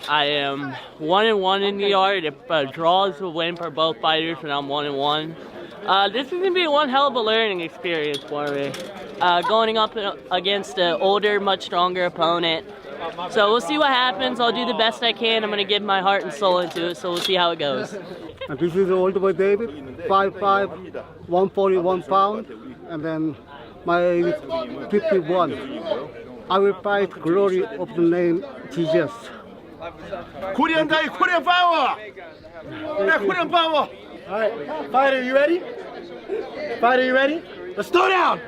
I am 1-1 in the yard. If draw is a win for both fighters, and I'm 1-1. This is gonna be one hell of a learning experience for me. Going up against an older, much stronger opponent. So we'll see what happens. I'll do the best I can. I'm gonna give my heart and soul into it. So we'll see how it goes. And this is Oldboy David, 5'5", 141 pounds, and then my age is 51. I will fight glory of the name Jesus. Korean guy, Korean power! Yeah, Korean power! Alright, fighter, you ready? Fighter, you ready? Let's throw down!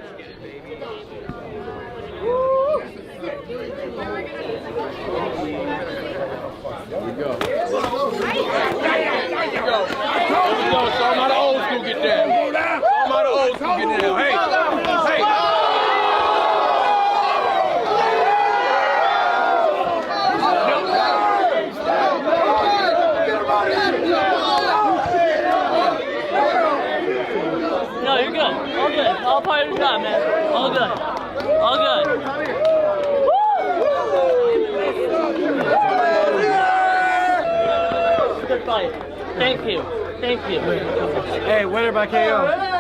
Some of the old school get down. Some of the old school get down. Hey, hey. No, you're good. All good. All part of the job, man. All good. All good. Good fight. Thank you. Thank you. Hey, winner by KO.